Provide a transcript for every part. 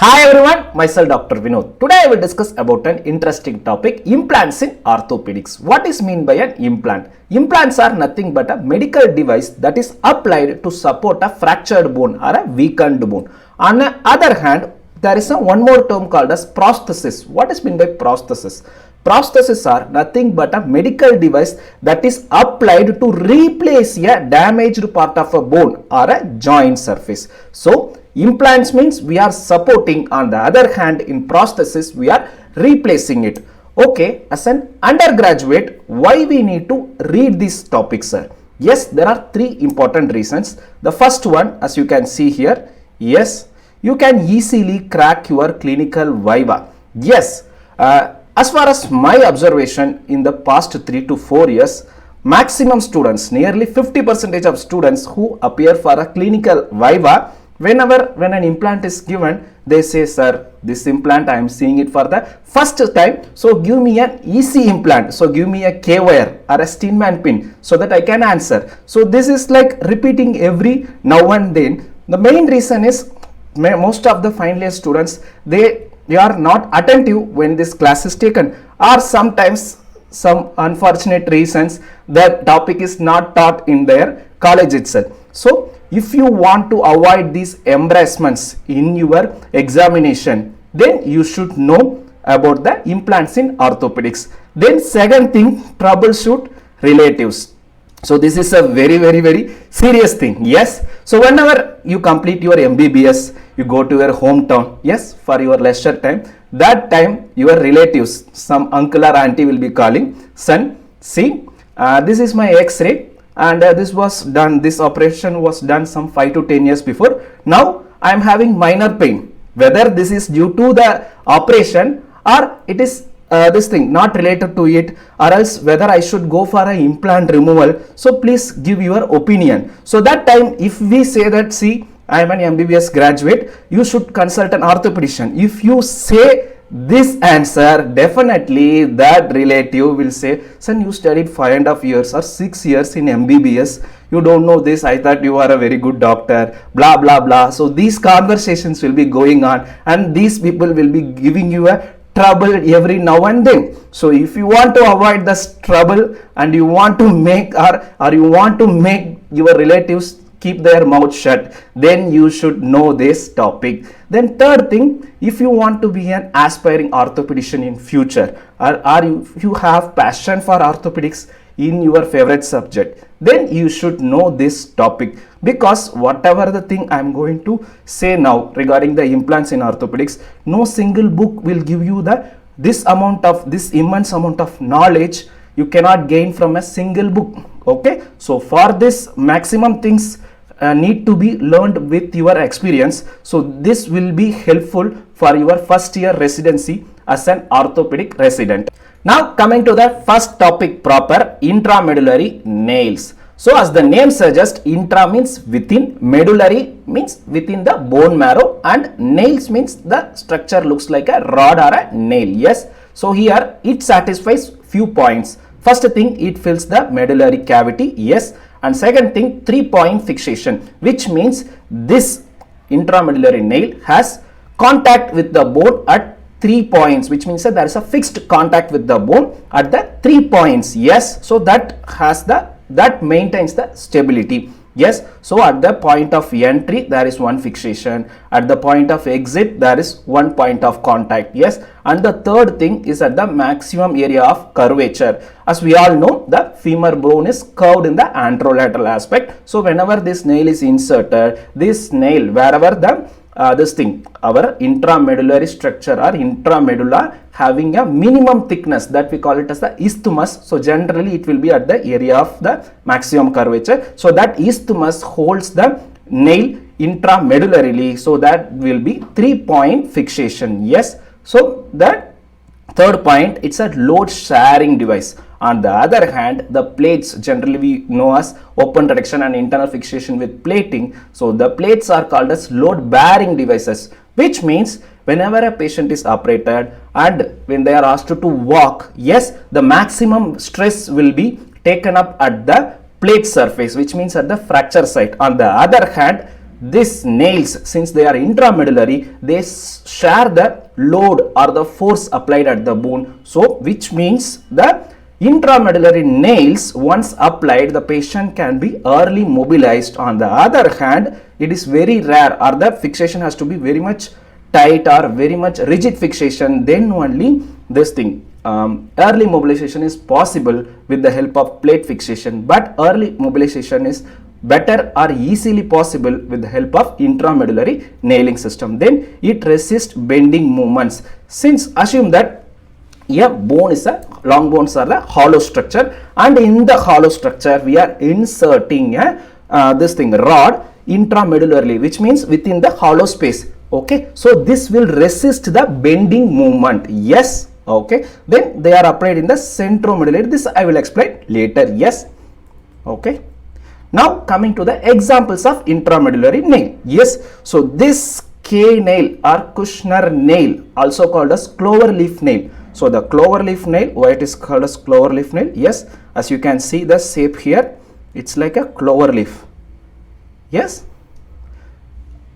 Hi everyone, myself Dr. Vinoth. Today I will discuss about an interesting topic, implants in orthopedics. What is mean by an implant? Implants are nothing but a medical device that is applied to support a fractured bone or a weakened bone. On the other hand, there is one more term called as prosthesis. What is mean by prosthesis? Prostheses are nothing but a medical device that is applied to replace a damaged part of a bone or a joint surface. So, implants means we are supporting, on the other hand in prosthesis we are replacing it. Okay, as an undergraduate, why we need to read these topics, sir? Yes, there are three important reasons. The first one, as you can see here, yes, you can easily crack your clinical viva. Yes, as far as my observation in the past 3 to 4 years, maximum students, nearly 50% of students who appear for a clinical viva, when an implant is given, they say, sir, this implant I am seeing it for the first time, so give me an easy implant, so give me a K-wire or a Steinman pin so that I can answer. So this is like repeating every now and then. The main reason is most of the final year students, they are not attentive when this class is taken, or sometimes some unfortunate reasons the topic is not taught in their college itself. So if you want to avoid these embarrassments in your examination, then you should know about the implants in orthopedics. Then second thing, troubleshoot relatives. So this is a very serious thing. Yes, so whenever you complete your MBBS, you go to your hometown, yes, for your leisure time. That time your relatives, some uncle or auntie will be calling, son, see, this is my x-ray, and this was done, this operation was done some 5 to 10 years before. Now I am having minor pain. Whether this is due to the operation or it is this thing not related to it, or else whether I should go for an implant removal. So please give your opinion. So that time if we say that, see, I am an MBBS graduate, you should consult an orthopedician. If you say this answer, definitely that relative will say, son, you studied 5.5 years or 6 years in MBBS, you don't know this, I thought you are a very good doctor, blah blah blah. So these conversations will be going on, and these people will be giving you a trouble every now and then. So if you want to avoid this trouble and you want to make or you want to make your relatives keep their mouth shut, then you should know this topic. Then third thing, if you want to be an aspiring orthopedician in future, or if you have passion for orthopedics in your favorite subject, then you should know this topic, because whatever the thing I am going to say now regarding the implants in orthopedics, no single book will give you this immense amount of knowledge you cannot gain from a single book. Okay, so for this maximum things need to be learned with your experience. So this will be helpful for your first year residency as an orthopedic resident. Now coming to the first topic proper, intramedullary nails. So as the name suggests, intra means within, medullary means within the bone marrow, and nails means the structure looks like a rod or a nail. Yes, so here it satisfies few points. First thing, it fills the medullary cavity, yes, and second thing, 3-point fixation, which means this intramedullary nail has contact with the bone at 3 points, which means that there is a fixed contact with the bone at the 3 points. Yes, so that maintains the stability. Yes, so at the point of entry there is one fixation, at the point of exit there is 1 point of contact. Yes, and the third thing is at the maximum area of curvature. As we all know, the femur bone is curved in the anterolateral aspect. So whenever this nail is inserted, this nail, wherever the our intramedullary structure or intramedulla having a minimum thickness, that we call it as the isthmus. So generally it will be at the area of the maximum curvature. So that isthmus holds the nail intramedullarily. So that will be 3-point fixation. Yes, so that third point, it's a load sharing device. On the other hand, the plates, generally we know as open reduction and internal fixation with plating. So the plates are called as load bearing devices, which means whenever a patient is operated and when they are asked to walk, yes, the maximum stress will be taken up at the plate surface, which means at the fracture site. On the other hand, these nails, since they are intramedullary, they share the load or the force applied at the bone. So which means the intramedullary nails, once applied, the patient can be early mobilized. On the other hand, it is very rare, or the fixation has to be very much tight or very much rigid fixation, then only this thing early mobilization is possible with the help of plate fixation. But early mobilization is better or easily possible with the help of intramedullary nailing system. Then it resists bending movements. Since assume that a bone is a long bones are the hollow structure, and in the hollow structure we are inserting a this thing rod intramedullary, which means within the hollow space. Okay, so this will resist the bending movement. Yes. Okay, then they are applied in the centromedullary. This I will explain later. Yes. Okay, now coming to the examples of intramedullary nail. Yes, so this K nail or Kushner nail, also called as clover leaf nail. So the clover leaf nail, why it is called as clover leaf nail? Yes, as you can see the shape here, it's like a clover leaf. Yes,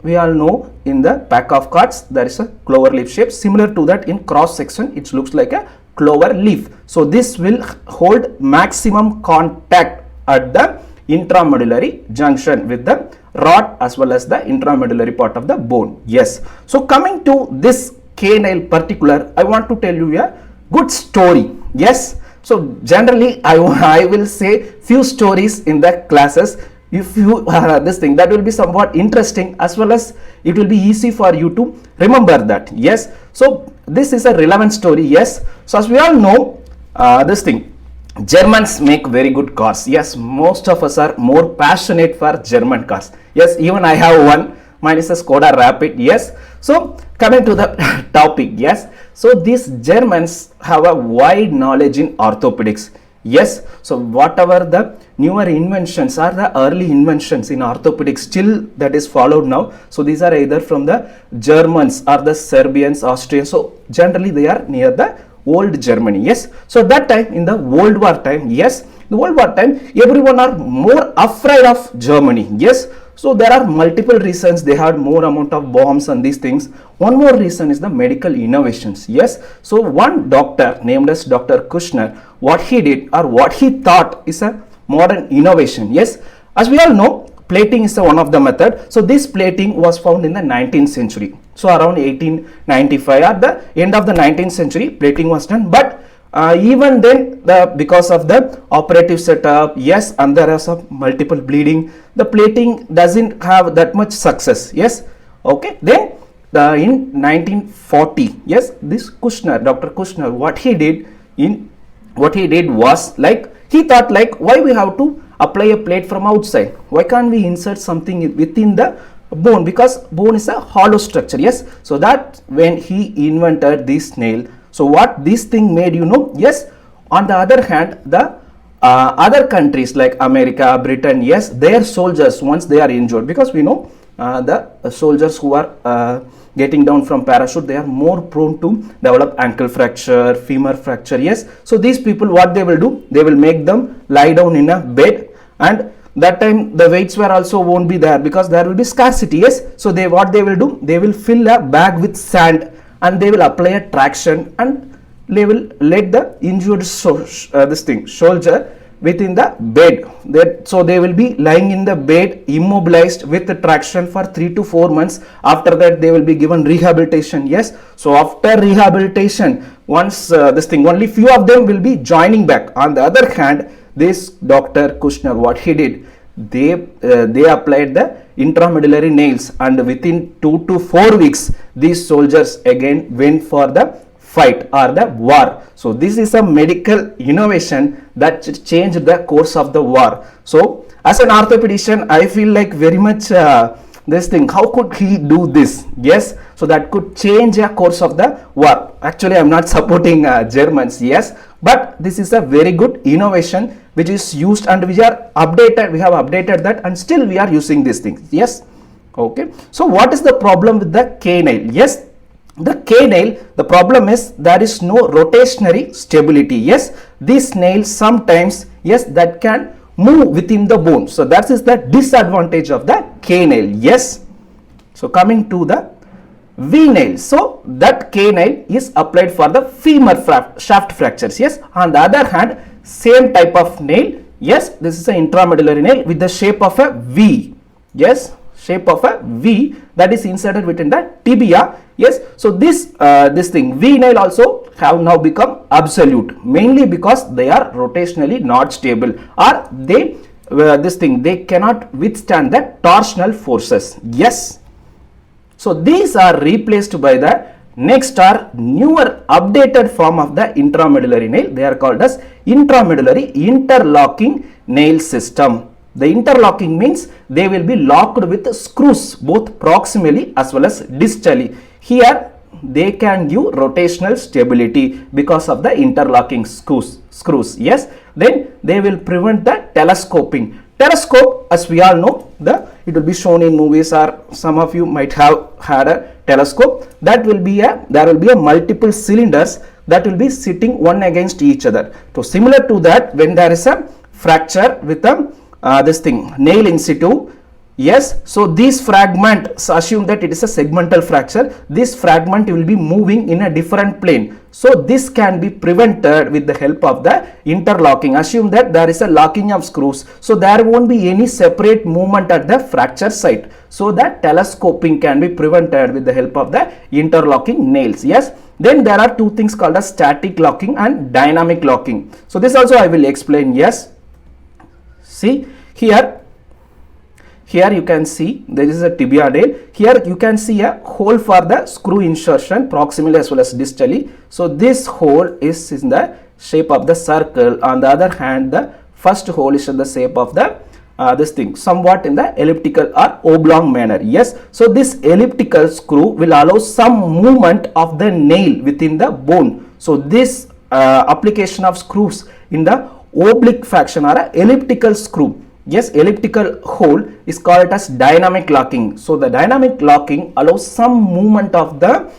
we all know in the pack of cards there is a clover leaf shape. Similar to that, in cross section it looks like a clover leaf. So this will hold maximum contact at the intramedullary junction with the rod as well as the intramedullary part of the bone. Yes, so coming to this K nail particular, I want to tell you a good story. Yes, so generally I will say few stories in the classes. If you this thing, that will be somewhat interesting, as well as it will be easy for you to remember that. Yes, so this is a relevant story. Yes, so as we all know, this thing, Germans make very good cars. Yes, most of us are more passionate for German cars. Yes, even I have one. Mine is a Skoda Rapid. Yes, so coming to the topic. Yes, so these Germans have a wide knowledge in orthopedics. Yes, so whatever the newer inventions are the early inventions in orthopedics, still that is followed now. So these are either from the Germans or the Serbians, Austrians. So generally they are near the old Germany. Yes, so that time in the World War time, yes, the World War time, everyone are more afraid of Germany. Yes, so there are multiple reasons. They had more amount of bombs and these things. One more reason is the medical innovations. Yes, so one doctor named as Dr. Kushner, what he did or what he thought is a modern innovation. Yes, as we all know, plating is one of the method. So this plating was found in the 19th century. So around 1895, at the end of the 19th century, plating was done. But even then, because of the operative setup, yes, and there are some multiple bleeding, the plating doesn't have that much success. Yes, okay. Then in 1940, yes, this Kushner, Dr. Kushner, what he did was, like, he thought, like, why we have to apply a plate from outside? Why can't we insert something within the bone? Because bone is a hollow structure. Yes, so that when he invented this nail, so what this thing made, you know, yes, on the other hand, the other countries like America, Britain, yes, their soldiers, once they are injured, because we know the soldiers who are getting down from parachute, they are more prone to develop ankle fracture, femur fracture. Yes, so these people, what they will do, they will make them lie down in a bed, and that time the weights were also won't be there because there will be scarcity. Yes, so what they will do, they will fill a bag with sand and they will apply a traction, and they will let the injured soldier within the bed. So they will be lying in the bed immobilized with the traction for 3 to 4 months. After that they will be given rehabilitation. Yes, so after rehabilitation, once only few of them will be joining back. On the other hand, this Dr. Kushner, what he did, they applied the intramedullary nails, and within 2 to 4 weeks these soldiers again went for the fight or the war. So this is a medical innovation that changed the course of the war. So as an orthopedician, I feel like very much this thing, how could he do this? Yes, so that could change a course of the war. Actually, I am not supporting Germans, yes, but this is a very good innovation which is used, and we are updated, we have updated that, and still we are using these things. Yes, okay. So what is the problem with the K nail? Yes, the K nail, the problem is there is no rotationary stability. Yes, this nail sometimes, yes, that can move within the bone. So that is the disadvantage of the K nail. Yes. So coming to the V nail. So that K nail is applied for the femur shaft fractures. Yes. On the other hand, same type of nail. Yes. This is an intramedullary nail with the shape of a V. Yes. Shape of a V that is inserted within the tibia. Yes. So this thing V nail also have now become absolute, mainly because they are rotationally not stable, or they they cannot withstand the torsional forces. Yes. So these are replaced by the next or newer updated form of the intramedullary nail. They are called as intramedullary interlocking nail system. The interlocking means they will be locked with screws both proximally as well as distally. Here they can give rotational stability because of the interlocking screws. Yes. Then they will prevent the telescoping. Telescope, as we all know, it will be shown in movies, or some of you might have had a telescope. That will be there will be a multiple cylinders that will be sitting one against each other. So similar to that, when there is a fracture with a nail in situ. Yes, so this fragment, so assume that it is a segmental fracture, this fragment will be moving in a different plane. So this can be prevented with the help of the interlocking. Assume that there is a locking of screws, so there won't be any separate movement at the fracture site. So that telescoping can be prevented with the help of the interlocking nails. Yes. Then there are two things called as static locking and dynamic locking. So this also I will explain. Yes. See here you can see there is a tibia nail. Here you can see a hole for the screw insertion proximally as well as distally. So this hole is in the shape of the circle. On the other hand, the first hole is in the shape of the somewhat in the elliptical or oblong manner. Yes. So this elliptical screw will allow some movement of the nail within the bone. So this application of screws in the oblique fashion or a elliptical screw. Yes, elliptical hole is called as dynamic locking. So the dynamic locking allows some movement of the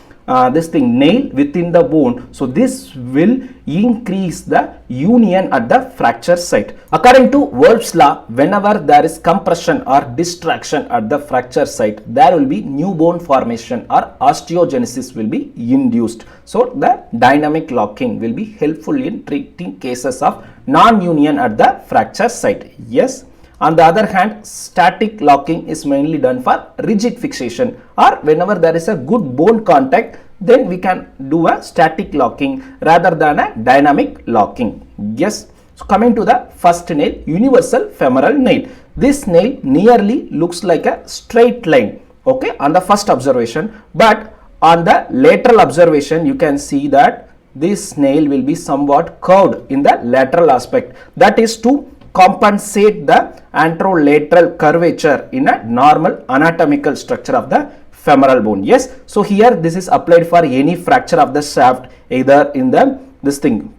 nail within the bone. So this will increase the union at the fracture site. According to Wolff's law, whenever there is compression or distraction at the fracture site, there will be new bone formation or osteogenesis will be induced. So the dynamic locking will be helpful in treating cases of non-union at the fracture site. Yes. On the other hand, static locking is mainly done for rigid fixation, or whenever there is a good bone contact, then we can do a static locking rather than a dynamic locking. Yes. So coming to the first nail, universal femoral nail. This nail nearly looks like a straight line, okay, on the first observation, but on the lateral observation you can see that this nail will be somewhat curved in the lateral aspect. That is to compensate the anterolateral curvature in a normal anatomical structure of the femoral bone. Yes. So here this is applied for any fracture of the shaft, either in the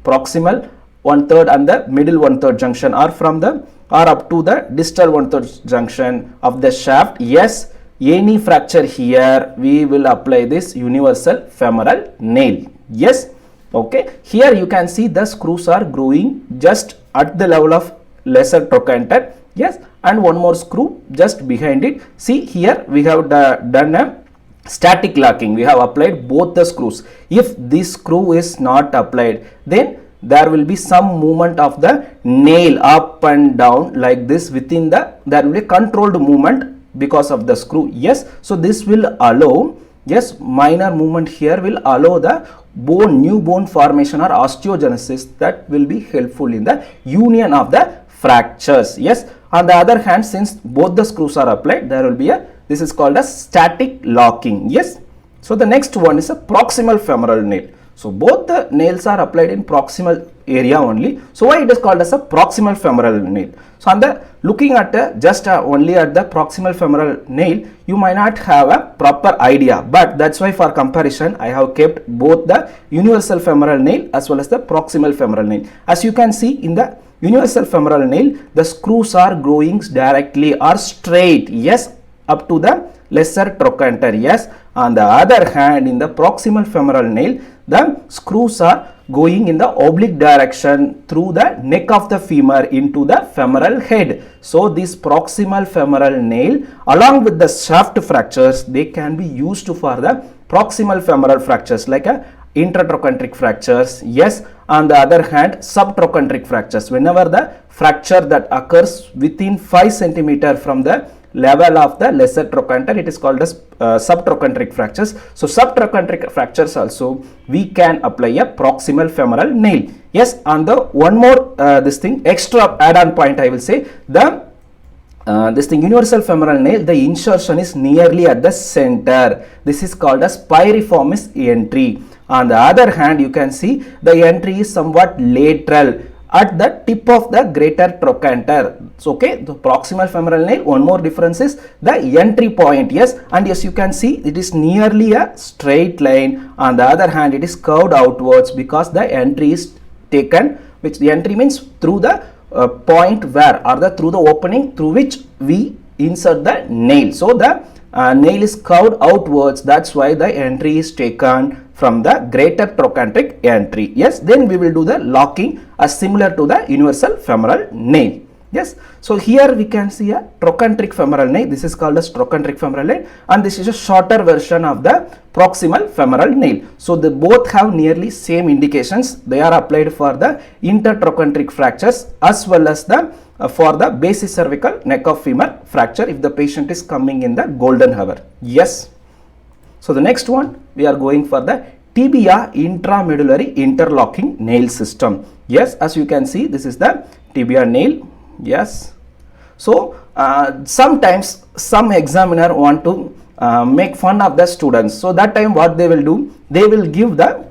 proximal 1/3 and the middle 1/3 junction, or from the up to the distal 1/3 junction of the shaft. Yes. Any fracture here we will apply this universal femoral nail. Yes. Okay. Here you can see the screws are growing just at the level of lesser trochanter. Yes. And one more screw just behind it. See here we have done a static locking. We have applied both the screws. If this screw is not applied, then there will be some movement of the nail up and down like this within there will be controlled movement because of the screw. Yes. So this will allow, yes, minor movement here will allow the new bone formation or osteogenesis that will be helpful in the union of the fractures. Yes. On the other hand, since both the screws are applied, there will be this is called as static locking. Yes. So the next one is a proximal femoral nail. So both the nails are applied in proximal area only. So why it is called as a proximal femoral nail? So on the looking at just only at the proximal femoral nail, you might not have a proper idea, but that's why for comparison I have kept both the universal femoral nail as well as the proximal femoral nail. As you can see in the universal femoral nail, the screws are growing directly or straight, yes, up to the lesser trochanter. Yes. On the other hand, in the proximal femoral nail, the screws are going in the oblique direction through the neck of the femur into the femoral head. So this proximal femoral nail along with the shaft fractures, they can be used for the proximal femoral fractures like a intratrochanteric fractures. Yes, on the other hand, subtrochanteric fractures, whenever the fracture that occurs within 5 centimeter from the level of the lesser trochanter, it is called as subtrochanteric fractures. So subtrochanteric fractures also we can apply a proximal femoral nail. Yes, and the one more this thing extra add-on point I will say, the this thing universal femoral nail, the insertion is nearly at the center. This is called as piriformis entry. On the other hand, you can see the entry is somewhat lateral at the tip of the greater trochanter. So, okay, the proximal femoral nail, one more difference is the entry point. Yes, and yes, you can see it is nearly a straight line. On the other hand, it is curved outwards because the entry is taken, which the entry means through the point where, or the through the opening through which we insert the nail. So the nail is curved outwards, that's why the entry is taken from the greater trochanteric entry. Yes, then we will do the locking as similar to the universal femoral nail. Yes, so here we can see a trochanteric femoral nail. This is called as trochanteric femoral nail, and this is a shorter version of the proximal femoral nail. So they both have nearly same indications. They are applied for the intertrochanteric fractures as well as the for the basic cervical neck of femur fracture if the patient is coming in the golden hour. Yes. So the next one we are going for the tibia intramedullary interlocking nail system. Yes, as you can see, this is the tibia nail. Yes, so sometimes some examiner want to make fun of the students. So that time what they will do, they will give the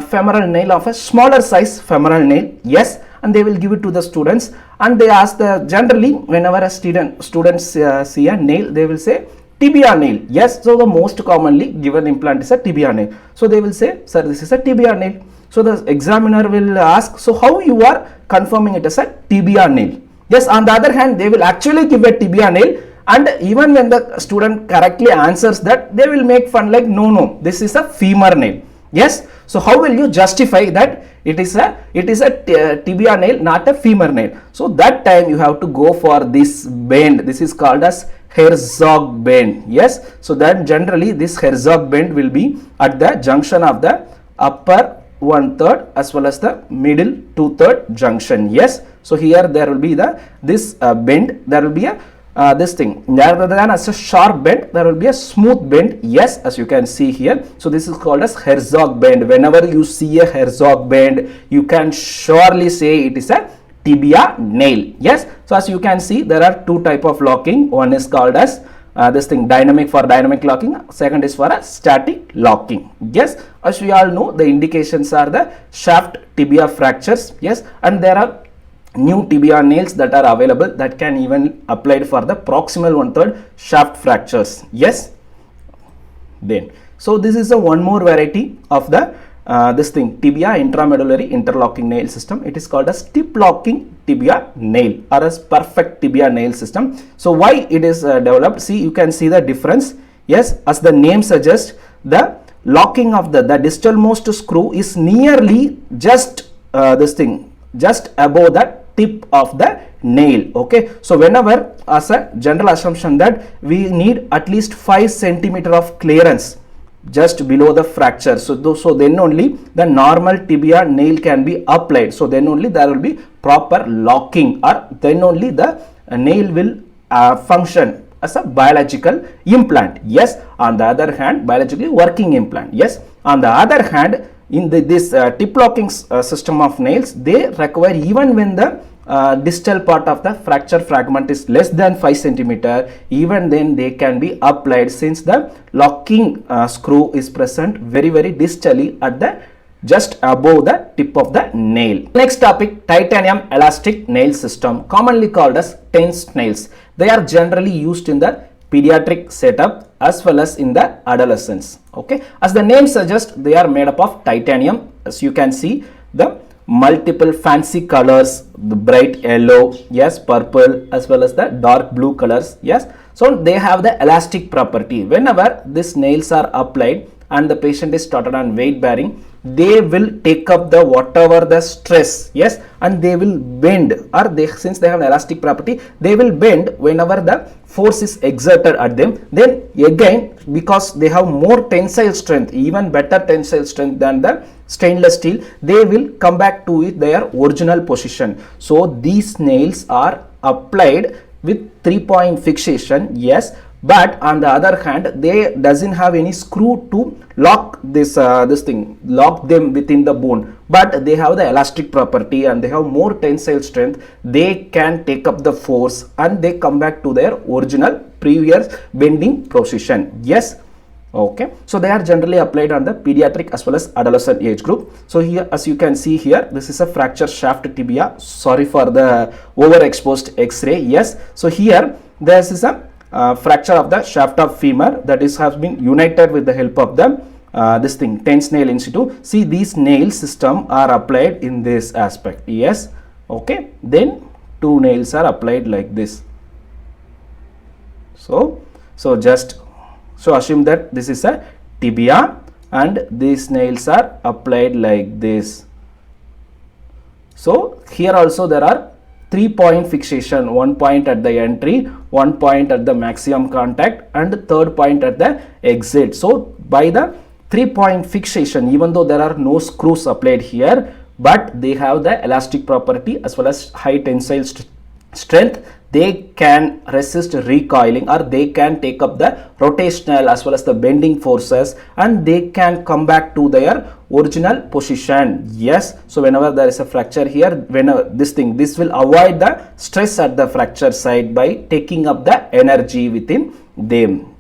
femoral nail of a smaller size femoral nail. Yes, and they will give it to the students, and they ask the generally whenever a students see a nail, they will say tibia nail. Yes, so the most commonly given implant is a tibia nail. So they will say, sir, this is a tibia nail. So the examiner will ask, so how you are confirming it as a tibia nail? Yes, on the other hand, they will actually give a tibia nail, and even when the student correctly answers that, they will make fun like, no, this is a femur nail. Yes, so how will you justify that it is a tibia nail, not a femur nail? So that time you have to go for this bend. This is called as Herzog bend. Yes, so then generally this Herzog bend will be at the junction of the upper 1/3 as well as the middle 2/3 junction. Yes, so here there will be the this bend, there will be a this thing, rather than as a sharp bend, there will be a smooth bend. Yes, as you can see here. So this is called as Herzog bend. Whenever you see a Herzog bend, you can surely say it is a tibia nail. Yes, so as you can see, there are two type of locking. One is called as this thing dynamic for dynamic locking, second is for a static locking. Yes, as we all know, the indications are the shaft tibia fractures. Yes, and there are new tibia nails that are available that can even applied for the proximal 1/3 shaft fractures. Yes, then so this is a one more variety of the this thing tibia intramedullary interlocking nail system. It is called as tip locking tibia nail or as perfect tibia nail system. So why it is developed? See, you can see the difference. Yes, as the name suggests, the locking of the distal most screw is nearly just this thing just above the tip of the nail. Okay, so whenever as a general assumption that we need at least 5 centimeter of clearance just below the fracture, so then only the normal tibia nail can be applied. So then only there will be proper locking, or then only the nail will function as a biological implant. Yes, on the other hand, biologically working implant. Yes, on the other hand, in this tip locking system of nails, they require even when the distal part of the fracture fragment is less than 5 centimeter, even then they can be applied, since the locking screw is present very distally at the just above the tip of the nail. Next topic, titanium elastic nail system, commonly called as tensed nails. They are generally used in the pediatric setup as well as in the adolescents. Okay, as the name suggests, they are made up of titanium. As you can see, the multiple fancy colors, the bright yellow, yes, purple, as well as the dark blue colors. Yes, so they have the elastic property. Whenever these nails are applied and the patient is started on weight bearing, they will take up the whatever the stress, yes, and they will bend, or they, since they have an elastic property, they will bend whenever the force is exerted at them. Then again, because they have more tensile strength, even better tensile strength than the stainless steel, they will come back to their original position. So these nails are applied with 3-point fixation, yes, but on the other hand, they doesn't have any screw to lock this lock them within the bone, but they have the elastic property and they have more tensile strength. They can take up the force and they come back to their original previous bending position, yes. Okay, so they are generally applied on the pediatric as well as adolescent age group. So here, as you can see here, this is a fracture shaft tibia. Sorry for the overexposed x-ray, yes. So here this is a fracture of the shaft of femur that is has been united with the help of the tense nail in situ. See, these nail system are applied in this aspect, yes. Okay, then two nails are applied like this. So assume that this is a tibia and these nails are applied like this. So here also there are 3-point fixation, 1 point at the entry, 1 point at the maximum contact, and third point at the exit. So by the 3-point fixation, even though there are no screws applied here, but they have the elastic property as well as high tensile strength, they can resist recoiling, or they can take up the rotational as well as the bending forces, and they can come back to their original position, yes. So whenever there is a fracture here, whenever this will avoid the stress at the fracture site by taking up the energy within them.